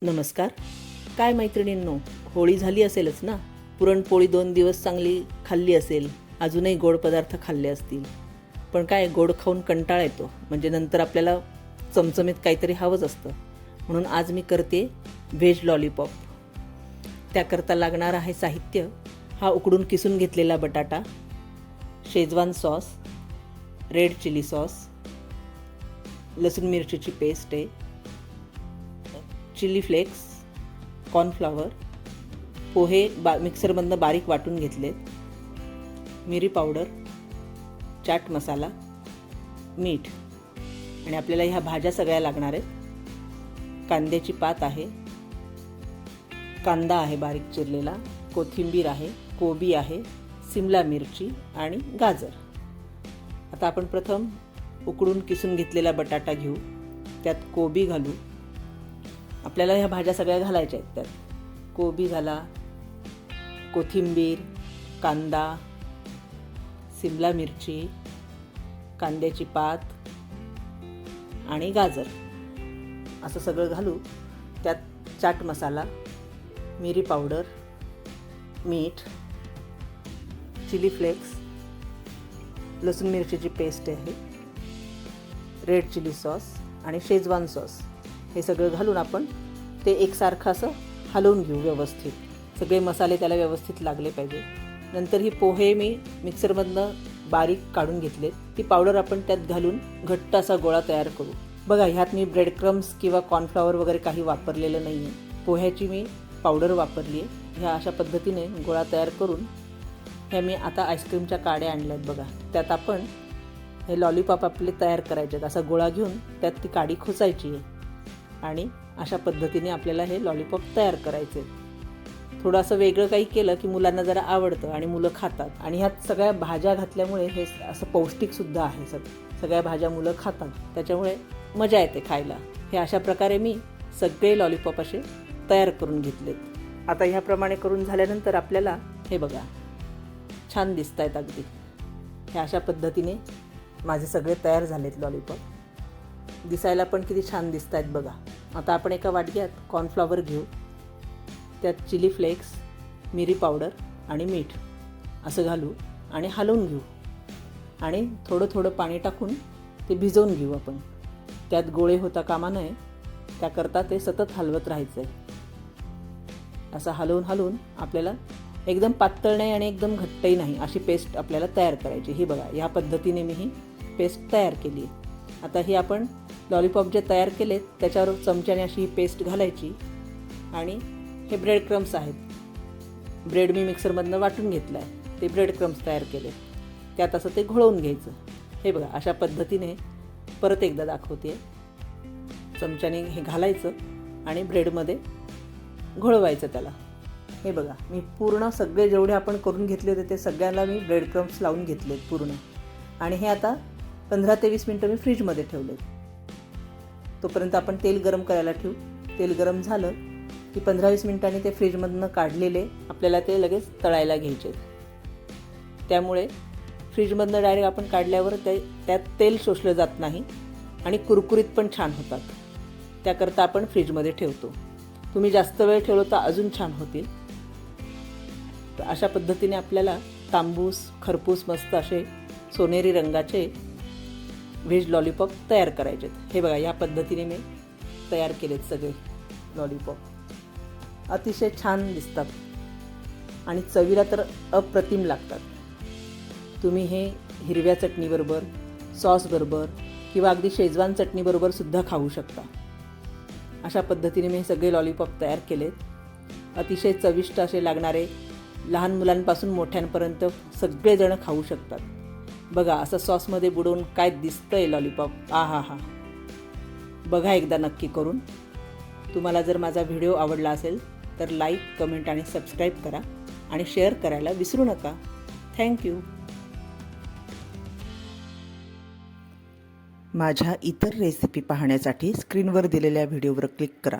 नमस्कार. काय मैत्रिणींनो, होळी झाली असेलच ना. पुरणपोळी 2 दिवस चांगली खाल्ली असेल, अजूनही गोड पदार्थ खाल्ले असतील. पण काय गोड खाऊन कंटाळा येतो, म्हणजे नंतर आपल्याला चमचमीत काहीतरी हवंच असतं. म्हणून आज मी करते व्हेज लॉलीपॉप. त्याकरता लागणार आहे साहित्य: हा उकडून किसून घेतलेला बटाटा, schezwan sauce, red chilli sauce, लसूण मिरचीची पेस्ट आहे, चिली फ्लेक्स, कॉर्नफ्लॉवर, पोहे मिक्सरमधनं बारीक वाटून घेतलेत, मिरी पावडर, चाट मसाला, मीठ. आणि आपल्याला ह्या भाज्या सगळ्या लागणार आहेत. कांद्याची पात आहे, कांदा आहे बारीक चिरलेला, कोथिंबीर आहे, कोबी आहे, सिमला मिरची आणि गाजर. आता आपण प्रथम उकडून किसून घेतलेला बटाटा घेऊ, त्यात कोबी घालू. आपल्याला ह्या भाज्या सगळ्या घालायच्या आहेत. त्यात कोबी घाला, कोथिंबीर, कांदा, सिमला मिरची, कांद्याची पात आणि गाजर असं सगळं घालू. त्यात चाट मसाला, मिरी पावडर, मीठ, चिली फ्लेक्स, लसूण मिरचीची पेस्ट आहे, रेड चिली सॉस आणि शेजवान सॉस हे सगळं घालून आपण ते एकसारखं असं हलवून घेऊ व्यवस्थित. सगळे मसाले त्याला व्यवस्थित लागले पाहिजे. नंतर ही पोहे मी मिक्सरमधनं बारीक काढून घेतले. ती पावडर आपण त्यात घालून घट्ट असा गोळा तयार करू. बघा, ह्यात मी ब्रेड क्रम्स किंवा कॉर्नफ्लॉवर वगैरे काही वापरलेलं नाही आहे. पोह्याची मी पावडर वापरली आहे. ह्या अशा पद्धतीने गोळा तयार करून ह्या मी आता आईस्क्रीमच्या काड्या आणल्या आहेत. बघा, त्यात आपण हे लॉलीपॉप आपले तयार करायचे आहेत. असा गोळा घेऊन त्यात ती काडी खोचायची आहे आणि अशा पद्धतीने आपल्याला हे लॉलीपॉप तयार करायचे. थोडं असं वेगळं काही केलं की मुलांना जरा आवडतं आणि मुलं खातात. आणि ह्यात सगळ्या भाज्या घातल्यामुळे हे असं पौष्टिकसुद्धा आहे. सगळ्या भाज्या मुलं खातात, त्याच्यामुळे मजा येते खायला. हे अशा प्रकारे मी सगळे लॉलीपॉप असे तयार करून घेतलेत. आता ह्याप्रमाणे करून झाल्यानंतर आपल्याला हे बघा छान दिसत आहेत अगदी. हे अशा पद्धतीने माझे सगळे तयार झालेत लॉलीपॉप. दिसायला पण किती छान दिसत आहेत बघा. आता आपण एका वाटक्यात कॉर्नफ्लॉवर घेऊ, त्यात चिली फ्लेक्स, मिरी पावडर आणि मीठ असं घालू आणि हलवून घेऊ. आणि थोडं थोडं पाणी टाकून ते भिजवून घेऊ आपण. त्यात गोळे होता कामा नये, त्याकरता ते सतत हलवत राहायचं आहे. असं हलवून हलवून आपल्याला एकदम पातळ नाही आणि एकदम घट्टही नाही अशी पेस्ट आपल्याला तयार करायची. ही बघा, ह्या पद्धतीने मी ही पेस्ट तयार केली आहे. आता ही आपण लॉलीपॉप जे तयार केलेत त्याच्यावर चमच्याने अशी ही पेस्ट घालायची. आणि हे ब्रेड क्रम्स आहेत. ब्रेड मी मिक्सरमधनं वाटून घेतलं आहे. ते ब्रेड क्रम्स तयार केले, त्यात असं ते घोळवून घ्यायचं. हे बघा, अशा पद्धतीने परत एकदा दाखवते. चमच्याने हे घालायचं आणि ब्रेडमध्ये घोळवायचं त्याला. हे बघा, मी पूर्ण सगळे जेवढे आपण करून घेतले होते ते सगळ्यांना मी ब्रेड क्रम्स लावून घेतलेत पूर्ण. आणि हे आता 15 ते 20 मिनटं मी फ्रीजमध्ये ठेवलेत. तोपर्यंत आपण तेल गरम करायला ठेवू. तेल गरम झालं की 15-20 मिनटांनी ते फ्रीजमधनं काढलेले आपल्याला ते लगेच तळायला घ्यायचे. त्यामुळे फ्रीजमधनं डायरेक्ट आपण काढल्यावर त्यात तेल शोषलं जात नाही आणि कुरकुरीत पण छान होतात. त्याकरता आपण फ्रीजमध्ये ठेवतो. तुम्ही जास्त वेळ ठेवलं तर अजून छान होतील. तर अशा पद्धतीने आपल्याला तांबूस खरपूस मस्त असे सोनेरी रंगाचे व्हेज लॉलीपॉप तयार करायचे. हे बघा, या पद्धतीने मी तयार केलेत सगळे लॉलीपॉप. अतिशय छान दिसतात आणि चवीला तर अप्रतिम लागतात. तुम्ही हे हिरव्या चटणीबरोबर, सॉसबरोबर किंवा अगदी शेजवान चटणीबरोबर सुद्धा खाऊ शकता. अशा पद्धतीने मी हे सगळे लॉलीपॉप तयार केलेत. अतिशय चविष्ट असे लागणारे, लहान मुलांपासून मोठ्यांपर्यंत सगळेजण खाऊ शकतात. बघा, असं सॉसमध्ये बुडवून काय दिसतंय लॉलीपॉप. हा, बघा एकदा नक्की करून. तुम्हाला जर माझा व्हिडिओ आवडला असेल तर लाईक, कमेंट आणि सबस्क्राईब करा आणि शेअर करायला विसरू नका. थँक्यू. माझ्या इतर रेसिपी पाहण्यासाठी स्क्रीनवर दिलेल्या व्हिडिओवर क्लिक करा.